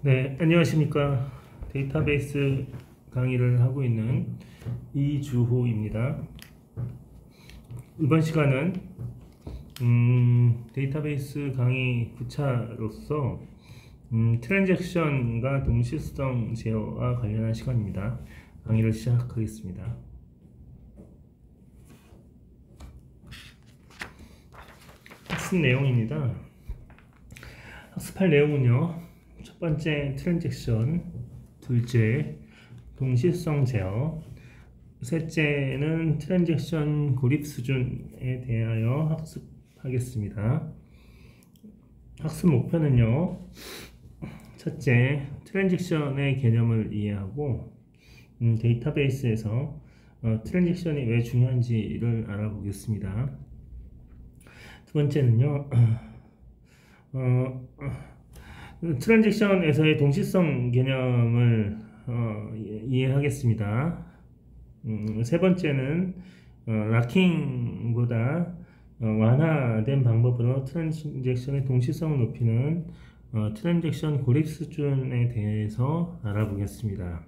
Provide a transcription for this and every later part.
네, 안녕하십니까. 데이터베이스 강의를 하고 있는 이주호입니다. 이번 시간은 데이터베이스 강의 9차로서 트랜잭션과 동시성 제어와 관련한 시간입니다. 강의를 시작하겠습니다. 학습 내용입니다. 학습할 내용은요, 첫 번째 트랜잭션, 둘째 동시성 제어, 셋째는 트랜잭션 고립 수준에 대하여 학습하겠습니다. 학습 목표는요, 첫째 트랜잭션의 개념을 이해하고 데이터베이스에서 트랜잭션이 왜 중요한지를 알아보겠습니다. 두 번째는요, 트랜잭션에서의 동시성 개념을 이해하겠습니다. 세 번째는 락킹보다 완화된 방법으로 트랜잭션의 동시성을 높이는 트랜잭션 고립 수준에 대해서 알아보겠습니다.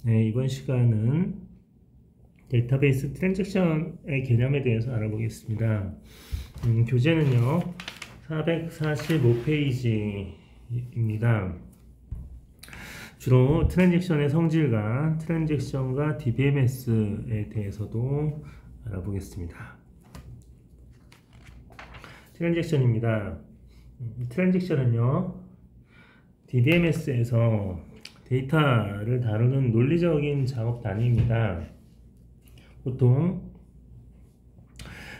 네, 이번 시간은 데이터베이스 트랜잭션의 개념에 대해서 알아보겠습니다. 교재는요 445페이지입니다. 주로 트랜잭션의 성질과 트랜잭션과 DBMS에 대해서도 알아보겠습니다. 트랜잭션입니다. 트랜잭션은요 DBMS에서 데이터를 다루는 논리적인 작업 단위입니다. 보통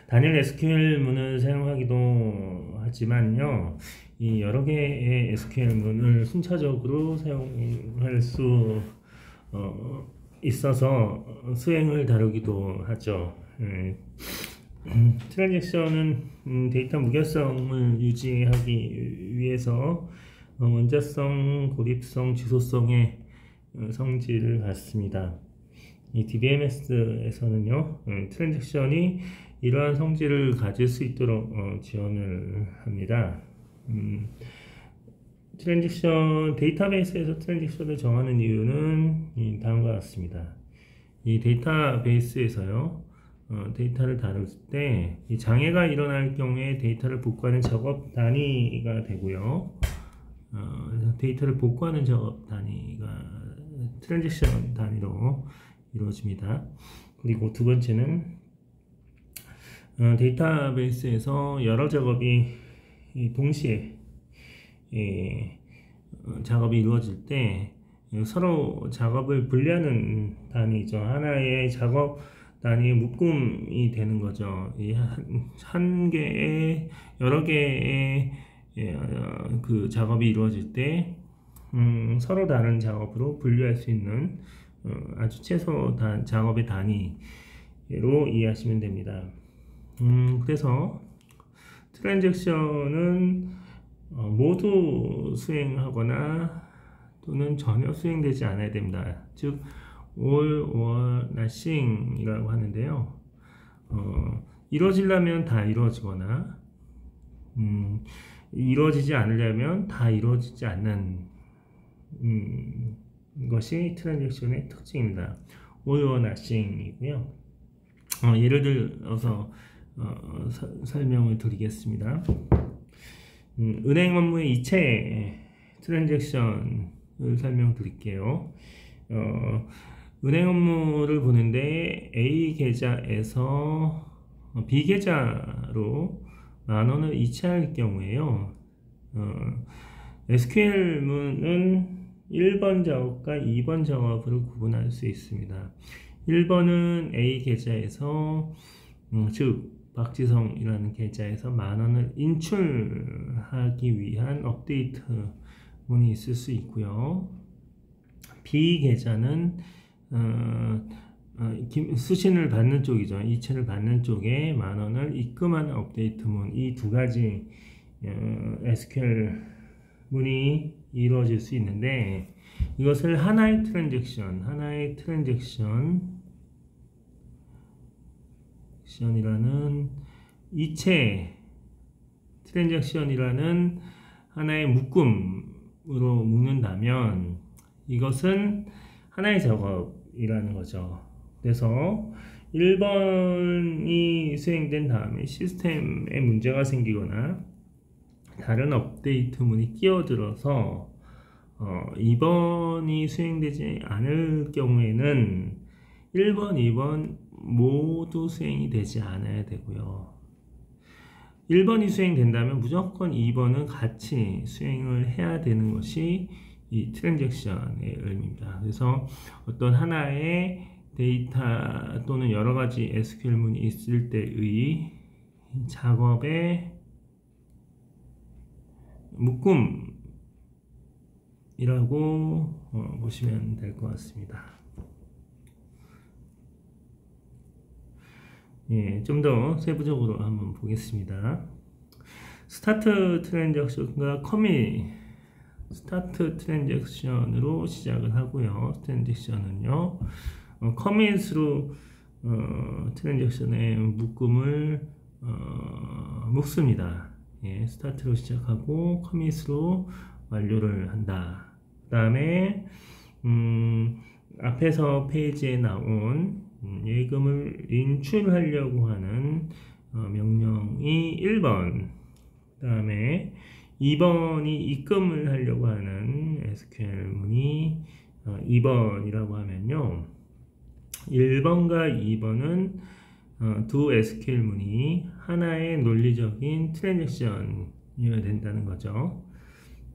단일 SQL문을 사용하기도 하지만요, 이 여러 개의 SQL문을 순차적으로 사용할 수 있어서 수행을 다루기도 하죠. 트랜잭션은 데이터 무결성을 유지하기 위해서 원자성, 고립성, 취소성의 성질을 갖습니다. 이 DBMS에서는요, 트랜잭션이 이러한 성질을 가질 수 있도록 지원을 합니다. 데이터베이스에서 트랜잭션을 정하는 이유는 다음과 같습니다. 이 데이터베이스에서요, 데이터를 다룰 때 이 장애가 일어날 경우에 데이터를 복구하는 작업 단위가 되고요. 데이터를 복구하는 작업 단위가 트랜잭션 단위로 이루어집니다. 그리고 두 번째는 데이터베이스에서 여러 작업이 동시에 작업이 이루어질 때 서로 작업을 분리하는 단위죠. 하나의 작업 단위의 묶음이 되는 거죠. 한 개의 여러 개의 그 작업이 이루어질 때 서로 다른 작업으로 분류할 수 있는 아주 최소 작업의 단위로 이해하시면 됩니다. 그래서 트랜잭션은 모두 수행하거나 또는 전혀 수행되지 않아야 됩니다. 즉 all or nothing 이라고 하는데요, 이루어지려면 다 이루어지거나 이루어지지 않으려면 다 이루어지지 않는 것이 트랜잭션의 특징입니다. all or nothing 이고요. 예를 들어서 설명을 드리겠습니다. 은행 업무의 이체 트랜잭션을 설명드릴게요. 은행 업무를 보는데 A 계좌에서 B 계좌로 10,000원을 이체할 경우에요, SQL문은 1번 작업과 2번 작업으로 구분할 수 있습니다. 1번은 A 계좌에서 즉 박지성이라는 계좌에서 10,000원을 인출하기 위한 업데이트 문이 있을 수 있고요. B 계좌는 수신을 받는 쪽이죠. 이체를 받는 쪽에 10,000원을 입금하는 업데이트 문, 이 두 가지 SQL 문이 이루어질 수 있는데, 이것을 하나의 트랜잭션이라는 이체 트랜잭션이라는 하나의 묶음으로 묶는다면 이것은 하나의 작업이라는 거죠. 그래서 1번이 수행된 다음에 시스템에 문제가 생기거나 다른 업데이트문이 끼어들어서 2번이 수행되지 않을 경우에는 1번, 2번 모두 수행이 되지 않아야 되고요. 1번이 수행된다면 무조건 2번은 같이 수행을 해야 되는 것이 이 트랜잭션의 의미입니다. 그래서 어떤 하나의 데이터 또는 여러 가지 SQL문이 있을 때의 작업의 묶음이라고 보시면 될 것 같습니다. 예, 좀 더 세부적으로 한번 보겠습니다. 스타트 트랜잭션과 커밋 스타트 트랜잭션으로 시작을 하고요. 트랜잭션은요, 커밋으로 트랜잭션의 묶음을 묶습니다. 예, 스타트로 시작하고 커밋으로 완료를 한다. 그 다음에 앞에서 페이지에 나온 예금을 인출하려고 하는 명령이 1번, 그 다음에 2번이 입금을 하려고 하는 SQL문이 2번이라고 하면요, 1번과 2번은 두 SQL문이 하나의 논리적인 트랜잭션이어야 된다는 거죠.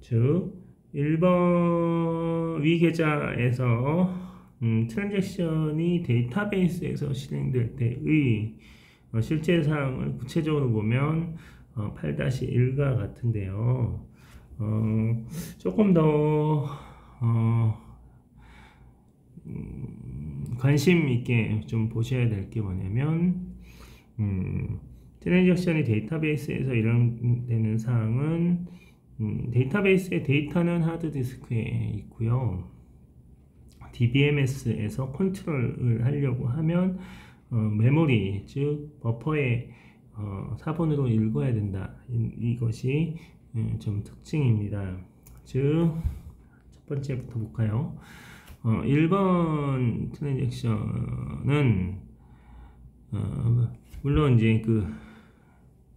즉 1번 위 계좌에서 트랜잭션이 데이터베이스에서 실행될 때의 실제 사항을 구체적으로 보면 8-1과 같은데요. 조금 더 관심 있게 좀 보셔야 될 게 뭐냐면, 트랜잭션이 데이터베이스에서 일어나는 사항은 데이터베이스의 데이터는 하드디스크에 있고요. DBMS에서 컨트롤을 하려고 하면 메모리, 즉 버퍼에 4번으로 읽어야 된다. 이것이 좀 특징입니다. 즉 첫 번째부터 볼까요? 1번 트랜잭션은 물론 이제 그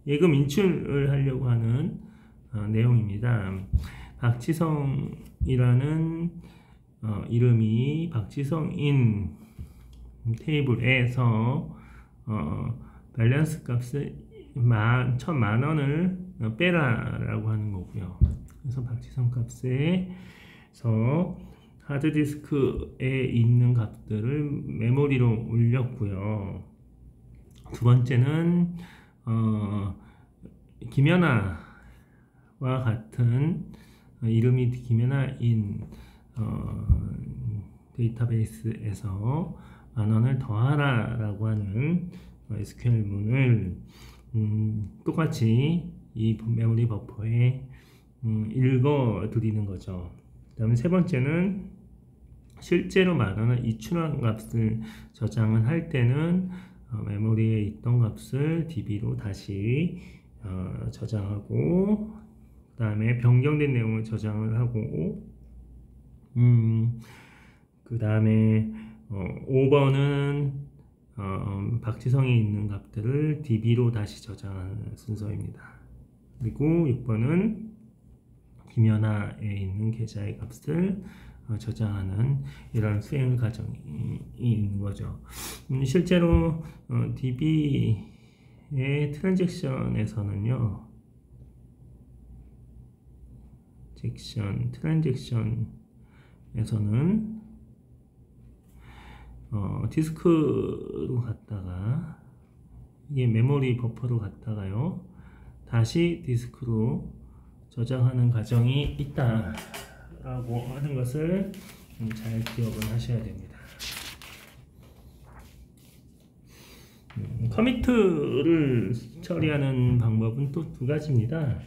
예금 인출을 하려고 하는 내용입니다. 박지성이라는 이름이 박지성인 테이블에서 밸런스 값을 1,000만 원을 빼라 라고 하는 거고요. 그래서 박지성 값에서 하드디스크에 있는 값들을 메모리로 올렸고요. 두 번째는 김연아와 같은 이름이 김연아인 데이터베이스에서 10,000원을 더하라 라고 하는 SQL문을 똑같이 이 메모리 버퍼에 읽어 드리는 거죠. 그 다음에 세 번째는 실제로 10,000원을 이출한 값을 저장을 할 때는 메모리에 있던 값을 DB로 다시 저장하고, 그 다음에 변경된 내용을 저장을 하고, 그 다음에 5번은 박지성이 있는 값들을 DB로 다시 저장하는 순서입니다. 그리고 6번은 김연아에 있는 계좌의 값을 저장하는 이런 수행 과정이 있는 거죠. 실제로 DB의 트랜잭션에서는요, 트랜잭션에서는 디스크로 갔다가 이게 메모리 버퍼로 갔다가요, 다시 디스크로 저장하는 과정이 있다라고 하는 것을 잘 기억을 하셔야 됩니다. 커미트를 처리하는 방법은 또 두 가지입니다.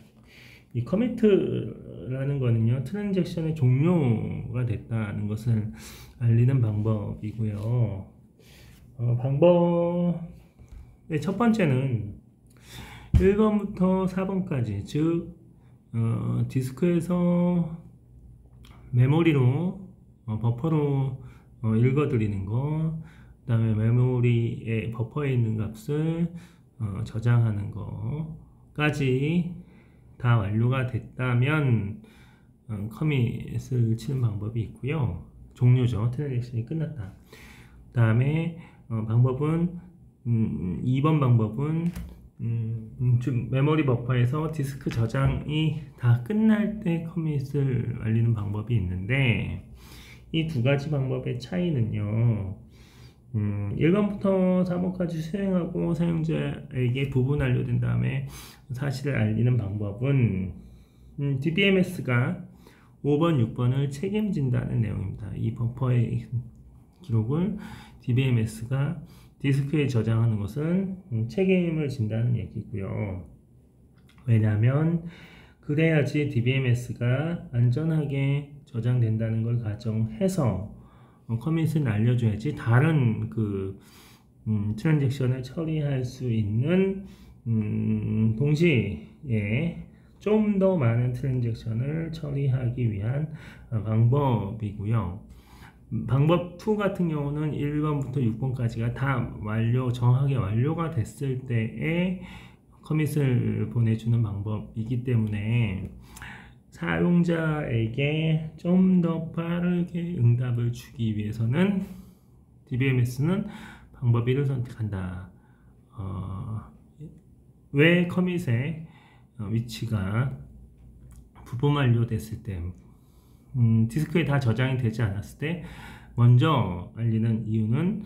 이 커미트라는 거는요, 트랜잭션의 종료가 됐다는 것을 알리는 방법이고요. 방법의 첫 번째는 1번부터 4번까지, 즉 디스크에서 메모리로 버퍼로 읽어드리는 거, 그 다음에 메모리에 버퍼에 있는 값을 저장하는 거까지 다 완료가 됐다면 커밋을 치는 방법이 있고요. 종료죠. 트랜잭션이 끝났다. 그 다음에 방법은 2번 방법은 메모리 버퍼에서 디스크 저장이 다 끝날 때 커밋을 알리는 방법이 있는데, 이 두 가지 방법의 차이는요, 1번부터 4번까지 수행하고 사용자에게 부분 완료된 다음에 사실을 알리는 방법은 DBMS가 5번, 6번을 책임진다는 내용입니다. 이 버퍼의 기록을 DBMS가 디스크에 저장하는 것은 책임을 진다는 얘기고요. 왜냐하면 그래야지 DBMS가 안전하게 저장된다는 걸 가정해서 커밋을 알려줘야지 다른 트랜잭션을 처리할 수 있는 동시에 좀 더 많은 트랜잭션을 처리하기 위한 방법이고요. 방법 2 같은 경우는 1번부터 6번까지가 다 정확하게 완료가 됐을 때에 커밋을 보내주는 방법이기 때문에 사용자에게 좀 더 빠르게 응답을 주기 위해서는 DBMS는 방법 1을 선택한다. 왜 커밋의 위치가 부분 완료됐을 때 디스크에 다 저장이 되지 않았을 때 먼저 알리는 이유는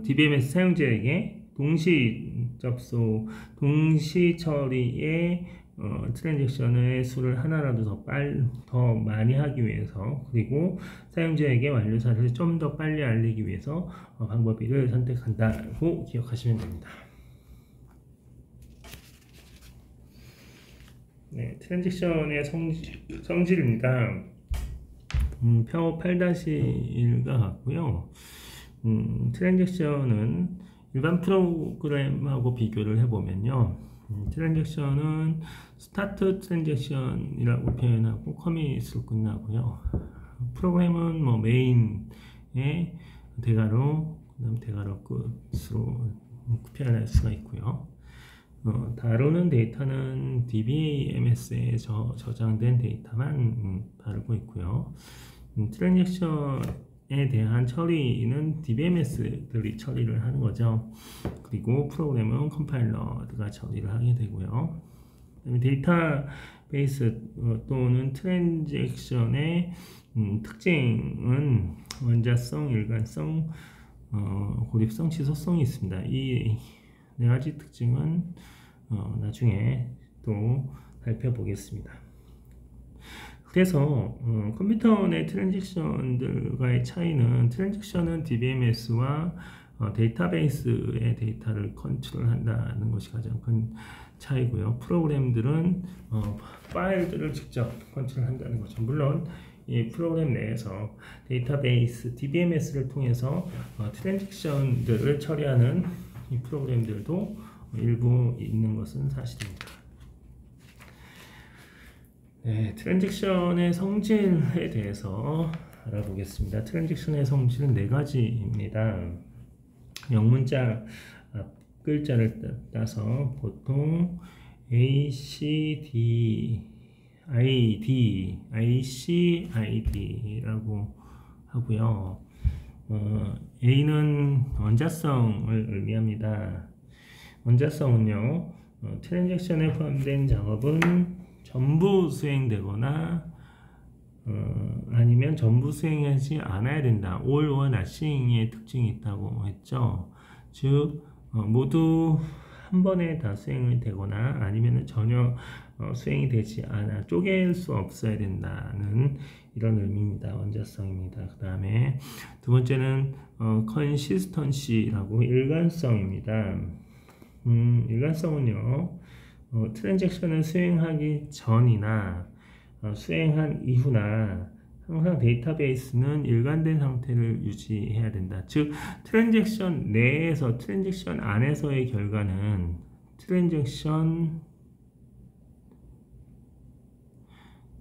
DBMS 사용자에게 동시 접속, 동시 처리의 트랜잭션의 수를 하나라도 더 많이 하기 위해서, 그리고 사용자에게 완료 사실을 좀 더 빨리 알리기 위해서 방법 1을 선택한다고 기억하시면 됩니다. 네, 트랜잭션의 성질입니다. 표 8-1과 같고요. 트랜잭션은 일반 프로그램하고 비교를 해보면요. 트랜잭션은 스타트 트랜잭션이라고 표현하고 커밋으로 끝나고요. 프로그램은 뭐 메인의 대괄호, 그다음 대괄호 끝으로 표현할 수가 있고요. 다루는 데이터는 DBMS에 저장된 데이터만 다루고 있고요. 트랜잭션에 대한 처리는 DBMS들이 처리를 하는 거죠. 그리고 프로그램은 컴파일러가 처리를 하게 되고요. 데이터베이스 또는 트랜잭션의 특징은 원자성, 일관성, 고립성, 지속성이 있습니다. 이 네 가지 특징은 나중에 또 살펴보겠습니다. 그래서 컴퓨터 내 트랜잭션들과의 차이는, 트랜잭션은 DBMS와 데이터베이스의 데이터를 컨트롤한다는 것이 가장 큰 차이고요. 프로그램들은 파일들을 직접 컨트롤한다는 거죠. 물론 이 프로그램 내에서 데이터베이스, DBMS를 통해서 트랜잭션들을 처리하는 이 프로그램들도 일부 있는 것은 사실입니다. 네, 트랜잭션의 성질에 대해서 알아보겠습니다. 트랜잭션의 성질은 4가지입니다. 영문자 앞 글자를 따서 보통 ICID라고 하고요. A는 원자성을 의미합니다. 원자성은요, 트랜잭션에 포함된 작업은 전부 수행되거나 아니면 전부 수행하지 않아야 된다. all or nothing의 특징이 있다고 했죠. 즉 모두 한 번에 다 수행이 되거나 아니면 전혀 수행이 되지 않아 쪼갤 수 없어야 된다는 이런 의미입니다. 원자성입니다. 그 다음에 두 번째는 consistency라고 일관성입니다. 일관성은요, 트랜잭션을 수행하기 전이나 수행한 이후나 항상 데이터베이스는 일관된 상태를 유지해야 된다. 즉 트랜잭션 내에서, 트랜잭션 안에서의 결과는 트랜잭션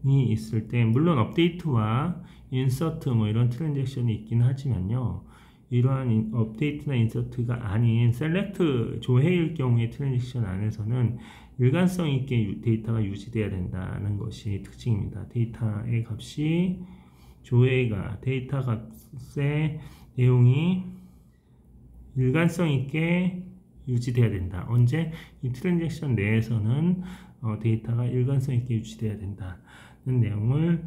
있을 때 물론 업데이트와 인서트 뭐 이런 트랜잭션이 있긴 하지만요. 이러한 업데이트나 인서트가 아닌 셀렉트 조회일 경우의 트랜잭션 안에서는 일관성 있게 데이터가 유지돼야 된다는 것이 특징입니다. 데이터의 값이 조회가 데이터 값의 내용이 일관성 있게 유지돼야 된다. 언제? 이 트랜잭션 내에서는 데이터가 일관성 있게 유지돼야 된다는 내용을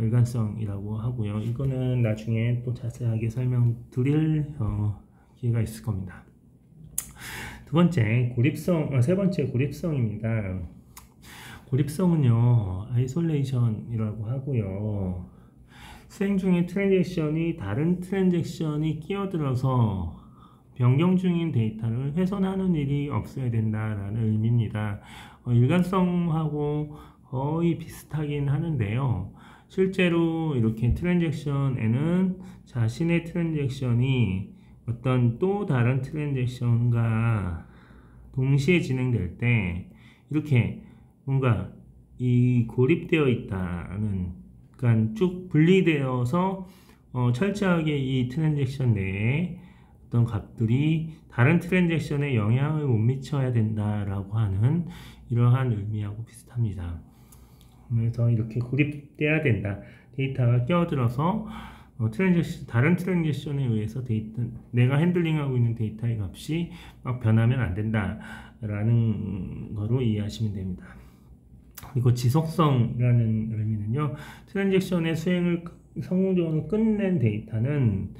일관성이라고 하고요. 이거는 나중에 또 자세하게 설명드릴 기회가 있을 겁니다. 두 번째 고립성, 세 번째 고립성입니다. 고립성은요, 아이솔레이션이라고 하고요. 수행 중에 트랜잭션이 다른 트랜잭션이 끼어들어서 변경 중인 데이터를 훼손하는 일이 없어야 된다라는 의미입니다. 일관성하고 거의 비슷하긴 하는데요. 실제로 이렇게 트랜잭션에는 자신의 트랜잭션이 어떤 또 다른 트랜잭션과 동시에 진행될 때 이렇게 뭔가 이 고립되어 있다는, 그러니까 쭉 분리되어서 철저하게 이 트랜잭션 내에 어떤 값들이 다른 트랜잭션에 영향을 못 미쳐야 된다라고 하는 이러한 의미하고 비슷합니다. 그래서 이렇게 고립돼야 된다. 데이터가 끼어들어서 다른 트랜잭션에 의해서 내가 핸들링하고 있는 데이터의 값이 막 변하면 안 된다라는 거로 이해하시면 됩니다. 그리고 지속성이라는 의미는요, 트랜잭션의 수행을 성공적으로 끝낸 데이터는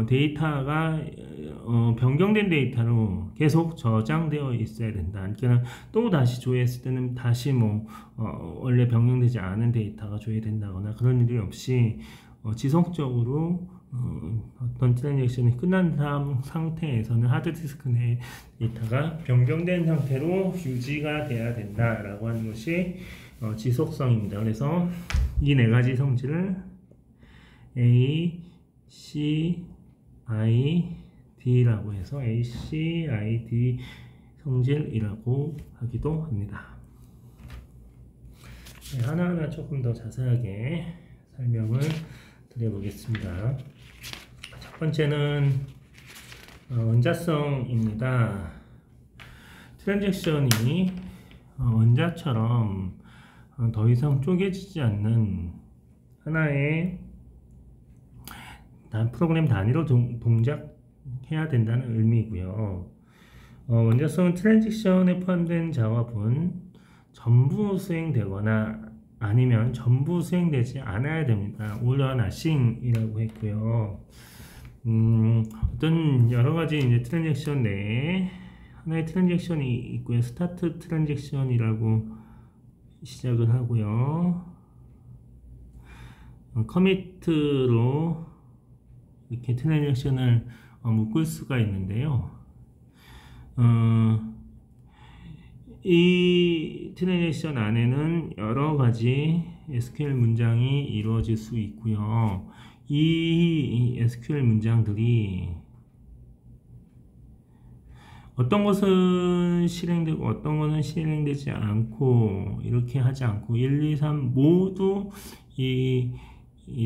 데이터가 변경된 데이터로 계속 저장되어 있어야 된다. 그러니까 또 다시 조회했을 때는 다시 원래 변경되지 않은 데이터가 조회된다거나 그런 일이 없이 지속적으로 어떤 트랜잭션이 끝난 상태에서는 하드디스크 내 데이터가 변경된 상태로 유지가 돼야 된다라고 하는 것이 지속성입니다. 그래서 이 네 가지 성질을 A, C, I, D라고 해서 A, C, I, D 성질이라고 하기도 합니다. 네, 하나하나 조금 더 자세하게 설명을 드려보겠습니다. 첫 번째는 원자성입니다. 트랜잭션이 원자처럼 더 이상 쪼개지지 않는 하나의 프로그램 단위로 동작해야 된다는 의미고요. 원자성은 트랜잭션에 포함된 작업은 전부 수행되거나 아니면 전부 수행되지 않아야 됩니다. all or nothing이라고 했고요. 어떤 여러 가지 이제 트랜잭션 내에 하나의 트랜잭션이 있고요. 스타트 트랜잭션이라고 시작을 하고요. 커미트로 이렇게 트랜잭션을 묶을 수가 있는데요. 이 트랜잭션 안에는 여러 가지 SQL 문장이 이루어질 수 있고요. 이 SQL 문장들이 어떤 것은 실행되고 어떤 것은 실행되지 않고 이렇게 하지 않고 1, 2, 3 모두 이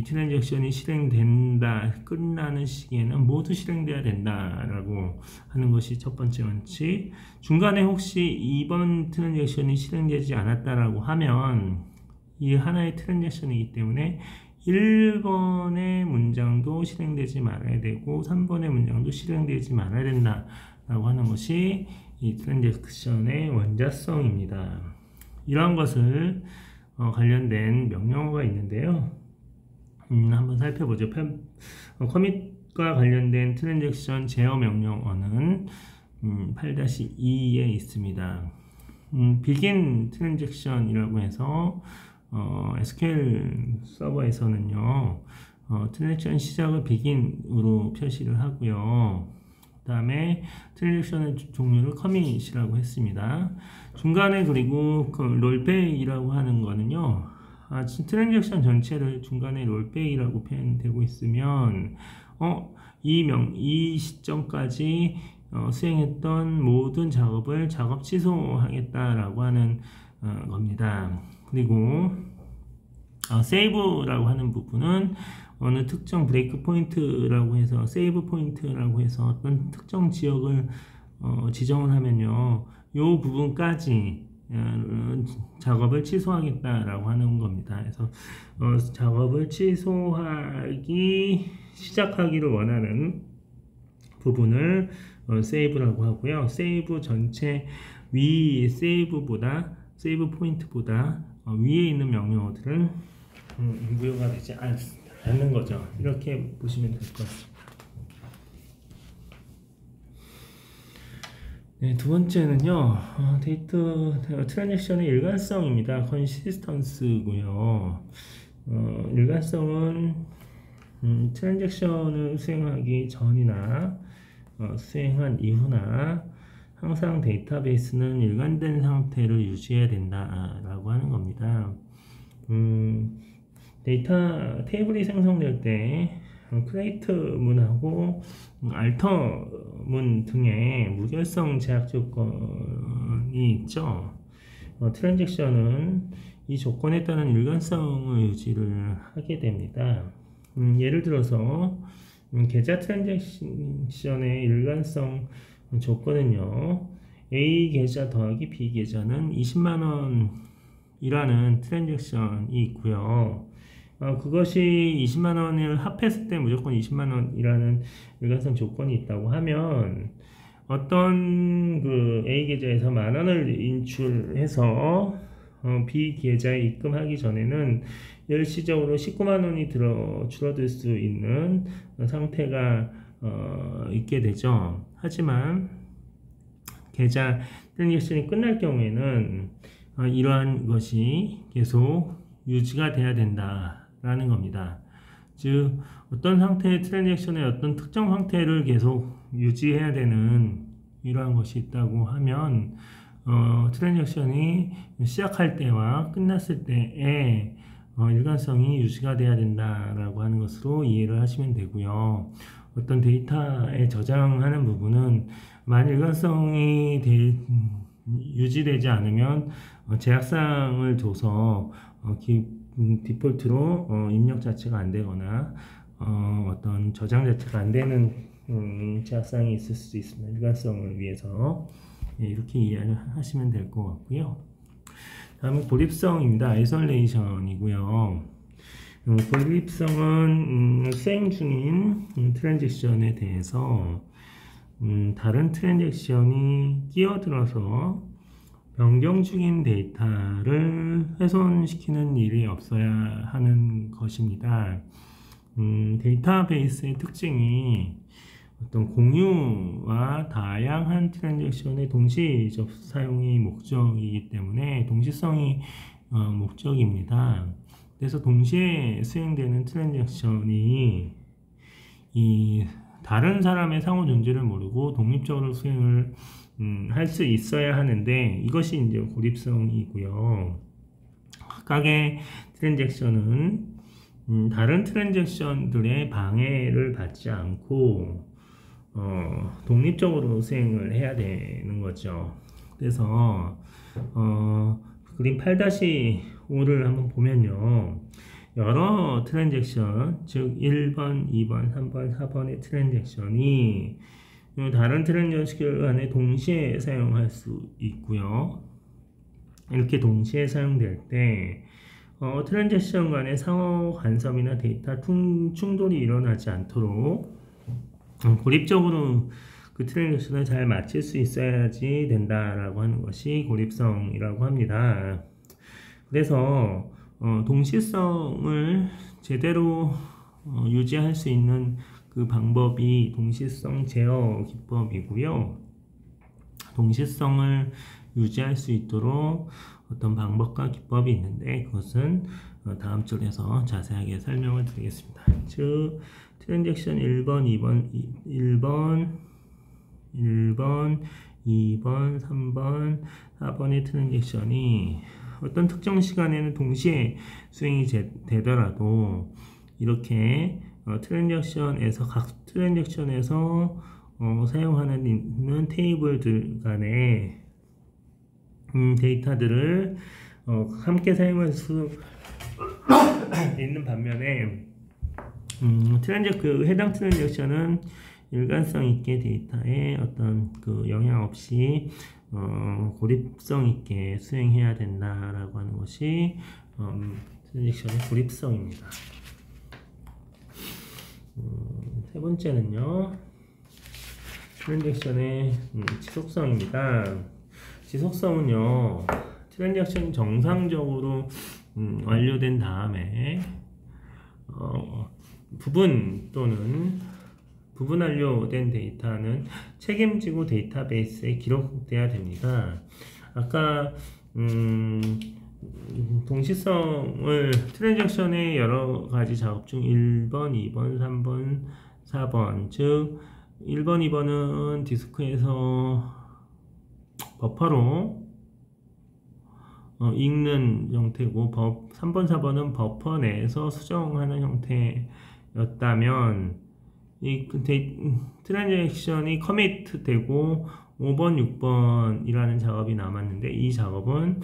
트랜잭션이 실행된다, 끝나는 시기에는 모두 실행돼야 된다라고 하는 것이 첫 번째 원칙. 중간에 혹시 이번 트랜잭션이 실행되지 않았다라고 하면 이 하나의 트랜잭션이기 때문에 1번의 문장도 실행되지 말아야 되고 3번의 문장도 실행되지 말아야 된다라고 하는 것이 이 트랜잭션의 원자성입니다. 이러한 것을 관련된 명령어가 있는데요. 한번 살펴보죠. 커밋과 관련된 트랜잭션 제어 명령어는 8-2에 있습니다. begin 트랜잭션이라고 해서 SQL 서버에서는요, 트랜잭션 시작을 begin으로 표시를 하고요. 그 다음에 트랜잭션의 종류를 커밋이라고 했습니다. 중간에 그리고 그 롤백이라고 하는 거는요, 트랜잭션 전체를 중간에 롤백이라고 표현되고 있으면 이 시점까지 수행했던 모든 작업을 작업 취소하겠다라고 하는 겁니다. 그리고 세이브라고 하는 부분은 어느 특정 브레이크 포인트라고 해서 세이브 포인트라고 해서 어떤 특정 지역을 지정을 하면요, 요 부분까지 작업을 취소하겠다라고 하는 겁니다. 그래서 작업을 취소하기 시작하기를 원하는 부분을 세이브라고 하고요. 세이브 전체 세이브 포인트보다 위에 있는 명령어들은 무효가 되지 않는 거죠. 이렇게 보시면 될 것 같습니다. 네, 두 번째는요, 트랜잭션의 일관성입니다. 컨시스턴스고요. 일관성은 트랜잭션을 수행하기 전이나 수행한 이후나 항상 데이터베이스는 일관된 상태를 유지해야 된다라고 하는 겁니다. 테이블이 생성될 때 크리에이트 문하고 알터 문 등의 무결성 제약 조건이 있죠. 트랜잭션은 이 조건에 따른 일관성을 유지를 하게 됩니다. 예를 들어서 계좌 트랜잭션의 일관성 조건은요, A 계좌 더하기 B 계좌는 20만원이라는 트랜잭션이 있고요. 그것이 20만원을 합했을 때 무조건 20만원이라는 일관성 조건이 있다고 하면, 어떤 그 A 계좌에서 만원을 인출해서 B 계좌에 입금하기 전에는 일시적으로 19만원이 줄어들 수 있는 상태가 있게 되죠. 하지만 계좌 트랜잭션이 끝날 경우에는 이러한 것이 계속 유지가 돼야 된다라는 겁니다. 즉, 어떤 상태의 트랜잭션의 어떤 특정 상태를 계속 유지해야 되는 이러한 것이 있다고 하면 트랜잭션이 시작할 때와 끝났을 때의 일관성이 유지가 돼야 된다라고 하는 것으로 이해를 하시면 되고요. 어떤 데이터에 저장하는 부분은 만일 일관성이 유지되지 않으면 제약사항을 줘서 디폴트로 입력 자체가 안 되거나 어떤 저장 자체가 안 되는 제약사항이 있을 수 있습니다. 일관성을 위해서. 이렇게 이해를 하시면 될 것 같고요. 다음은 고립성입니다. 아이솔레이션이고요. 고립성은 수행 중인 트랜잭션에 대해서 다른 트랜잭션이 끼어들어서 변경 중인 데이터를 훼손시키는 일이 없어야 하는 것입니다. 데이터베이스의 특징이 어떤 공유와 다양한 트랜잭션의 동시 사용이 목적이기 때문에 동시성이 목적입니다. 그래서 동시에 수행되는 트랜잭션이 이 다른 사람의 상호 존재를 모르고 독립적으로 수행을 할 수 있어야 하는데, 이것이 이제 고립성이고요. 각각의 트랜잭션은 다른 트랜잭션들의 방해를 받지 않고 독립적으로 수행을 해야 되는 거죠. 그래서 그림 8-5를 한번 보면요, 여러 트랜잭션, 즉 1번, 2번, 3번, 4번의 트랜잭션이 다른 트랜잭션 간에 동시에 사용할 수 있고요. 이렇게 동시에 사용될 때 트랜잭션 간의 상호 간섭이나 데이터 충돌이 일어나지 않도록 고립적으로 그 트랜잭션을 잘 맞출 수 있어야지 된다라고 하는 것이 고립성이라고 합니다. 그래서 동시성을 제대로 유지할 수 있는 그 방법이 동시성 제어 기법이고요. 동시성을 유지할 수 있도록 어떤 방법과 기법이 있는데, 그것은 다음 줄에서 자세하게 설명을 드리겠습니다. 즉, 트랜잭션 1번, 2번, 2번, 3번, 4번의 트랜잭션이 어떤 특정 시간에는 동시에 수행이 되더라도 이렇게 트랜잭션에서 각 트랜잭션에서 사용하는 테이블들 간의 데이터들을 함께 사용할 수 있는 반면에 해당 트랜잭션은 일관성 있게 데이터에 어떤 그 영향 없이 고립성 있게 수행해야 된다라고 하는 것이 트랜잭션의 고립성입니다. 세 번째는요, 트랜잭션의 지속성입니다. 지속성은요, 트랜잭션이 정상적으로 완료된 다음에 부분 또는 부분 완료된 데이터는 책임지고 데이터베이스에 기록돼야 됩니다. 아까 동시성을 트랜잭션의 여러 가지 작업 중 1번, 2번, 3번, 4번, 즉 1번, 2번은 디스크에서 버퍼로 읽는 형태고 3번, 4번은 버퍼 내에서 수정하는 형태였다면 이 트랜잭션이 커미트 되고 5번, 6번이라는 작업이 남았는데 이 작업은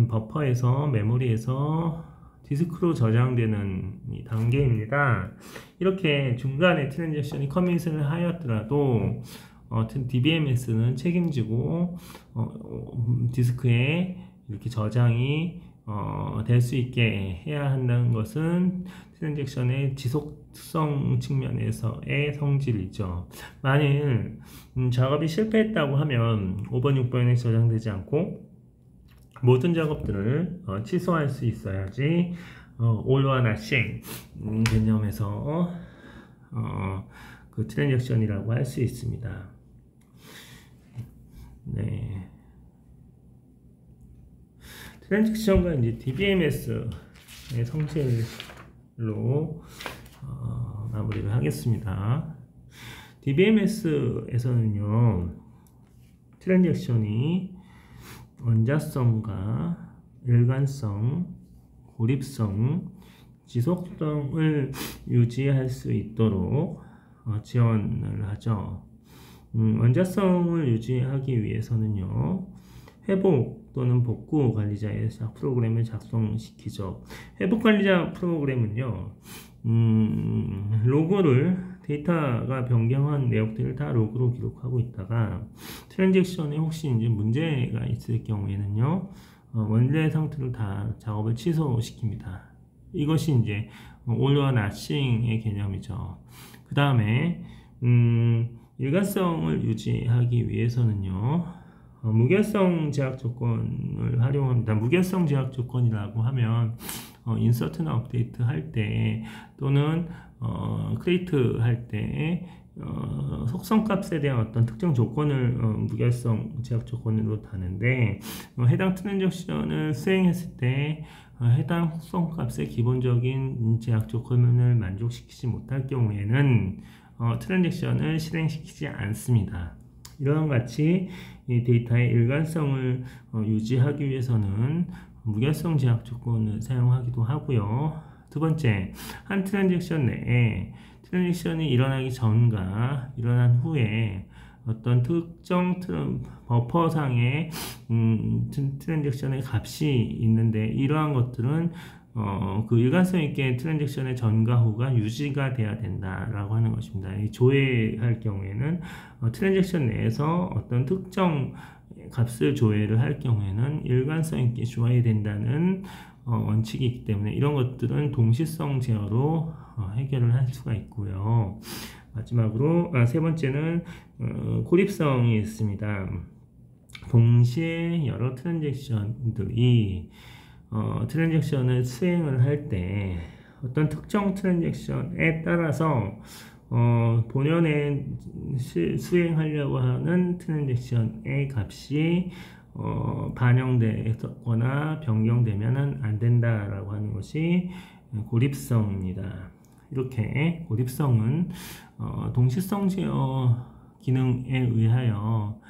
버퍼에서 메모리에서 디스크로 저장되는 이 단계입니다. 이렇게 중간에 트랜잭션이 커밋을 하였더라도 DBMS는 책임지고 디스크에 이렇게 저장이 될 수 있게 해야 한다는 것은 트랜잭션의 지속성 측면에서의 성질이죠. 만일 작업이 실패했다고 하면 5번, 6번에 저장되지 않고 모든 작업들을 취소할 수 있어야지 all or nothing 개념에서 그 트랜잭션이라고 할 수 있습니다. 네. 트랜잭션과 이제 DBMS의 성질로 마무리를 하겠습니다. DBMS에서는요, 트랜잭션이 원자성과 일관성, 고립성, 지속성을 유지할 수 있도록 지원을 하죠. 원자성을 유지하기 위해서는요, 회복 또는 복구 관리자의 프로그램을 작성시키죠. 회복 관리자 프로그램은요, 로그를 데이터가 변경한 내역들을 다 로그로 기록하고 있다가 트랜잭션에 혹시 이제 문제가 있을 경우에는요, 원래 상태로 다 작업을 취소시킵니다. 이것이 이제 all or nothing의 개념이죠. 그 다음에 일관성을 유지하기 위해서는요, 무결성 제약 조건을 활용합니다. 무결성 제약 조건이라고 하면 인서트나 업데이트 할 때 또는 크리에이트 할 때 속성 값에 대한 어떤 특정 조건을 무결성 제약 조건으로 다는데 해당 트랜잭션을 수행했을 때 해당 속성 값의 기본적인 제약 조건을 만족시키지 못할 경우에는 트랜잭션을 실행시키지 않습니다. 이와 같이 이 데이터의 일관성을 유지하기 위해서는 무결성 제약 조건을 사용하기도 하고요. 두 번째, 한 트랜잭션 내에 트랜잭션이 일어나기 전과 일어난 후에 어떤 특정 버퍼상의 트랜잭션의 값이 있는데 이러한 것들은 그 일관성 있게 트랜잭션의 전과 후가 유지가 돼야 된다라고 하는 것입니다. 이 조회할 경우에는 트랜잭션 내에서 어떤 특정 값을 조회를 할 경우에는 일관성 있게 줘야 된다는 원칙이 있기 때문에 이런 것들은 동시성 제어로 해결을 할 수가 있고요. 마지막으로 세 번째는 고립성이 있습니다. 동시에 여러 트랜잭션들이 트랜잭션을 수행을 할 때 어떤 특정 트랜잭션에 따라서 본연에 수행하려고 하는 트랜잭션의 값이 반영되거나 변경되면 안 된다라고 하는 것이 고립성입니다. 이렇게 고립성은 동시성 제어 기능에 의하여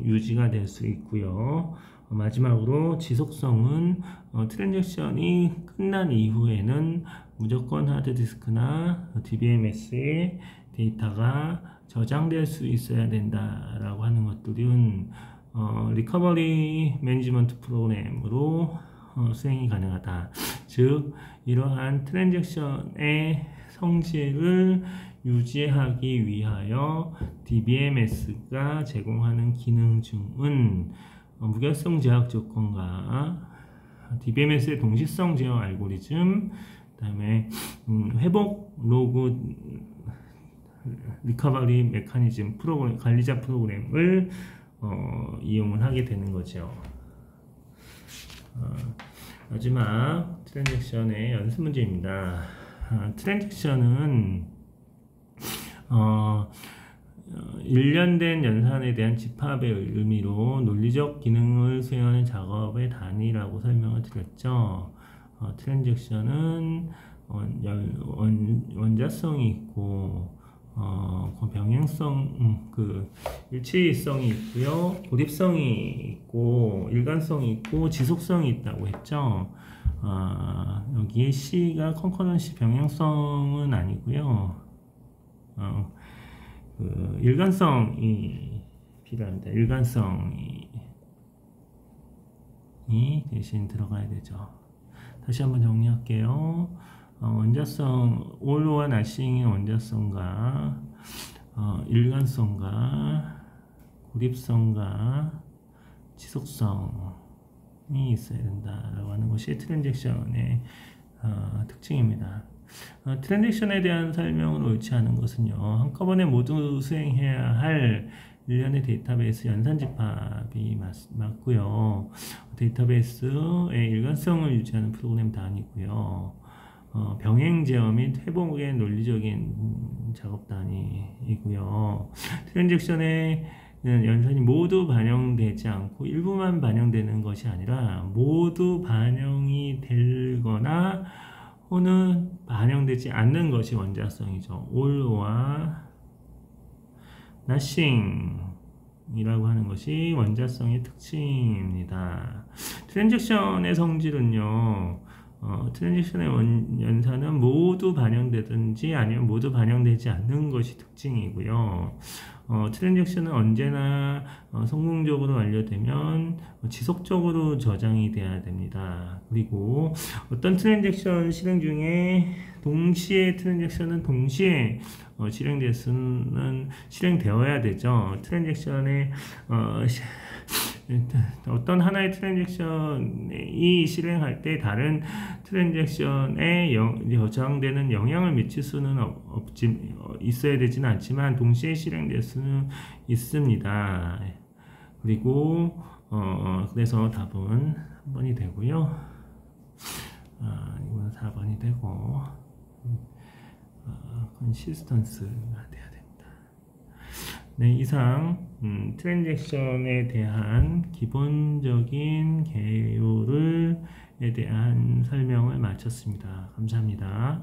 유지가 될 수 있고요. 마지막으로 지속성은 트랜잭션이 끝난 이후에는 무조건 하드디스크나 DBMS에 데이터가 저장될 수 있어야 된다라고 하는 것들은 리커버리 매니지먼트 프로그램으로 수행이 가능하다. 즉 이러한 트랜잭션의 성질을 유지하기 위하여 DBMS가 제공하는 기능 중은 무결성 제약 조건과 DBMS의 동시성 제어 알고리즘, 그 다음에 회복 로그 리커버리 메커니즘 프로그램, 관리자 프로그램을 이용을 하게 되는 거죠. 마지막 트랜잭션의 연습 문제입니다. 트랜잭션은 일련된 연산에 대한 집합의 의미로 논리적 기능을 수행하는 작업의 단위라고 설명을 드렸죠. 트랜잭션은 원자성이 있고 병행성, 일치성이 있고요, 고립성이 있고, 일관성이 있고, 지속성이 있다고 했죠. 여기에 C가 컨커런시 병행성은 아니고요. 일관성이 필요합니다. 일관성이 대신 들어가야 되죠. 다시 한번 정리할게요. 원자성, 올로와 나싱의 원자성과 일관성과 고립성과 지속성이 있어야 된다라고 하는 것이 트랜잭션의 특징입니다. 트랜잭션에 대한 설명은 옳지 않은 것은요, 한꺼번에 모두 수행해야 할 일련의 데이터베이스 연산 집합이 맞고요. 데이터베이스의 일관성을 유지하는 프로그램도 아니고요. 병행 제어 및 회복의 논리적인 작업 단위이고요. 트랜잭션의 연산이 모두 반영되지 않고 일부만 반영되는 것이 아니라 모두 반영이 되거나 또는 반영되지 않는 것이 원자성이죠. all와 nothing이라고 하는 것이 원자성의 특징입니다. 트랜잭션의 성질은요, 트랜잭션의 연산은 모두 반영되든지 아니면 모두 반영되지 않는 것이 특징이고요. 트랜잭션은 언제나 성공적으로 완료되면 지속적으로 저장이 돼야 됩니다. 그리고 어떤 트랜잭션 실행 중에 동시에 트랜잭션은 동시에 실행되어야 되죠. 트랜잭션의 어떤 하나의 트랜잭션이 실행할 때 다른 트랜잭션에 저장되는 영향을 미칠 수는 있어야 되지는 않지만 동시에 실행될 수는 있습니다. 그리고 그래서 답은 3번이 되고요. 이거는 4번이 되고 컨시스턴스가 돼야 됩니다. 네, 이상 트랜잭션에 대한 기본적인 개요에 대한 설명을 마쳤습니다. 감사합니다.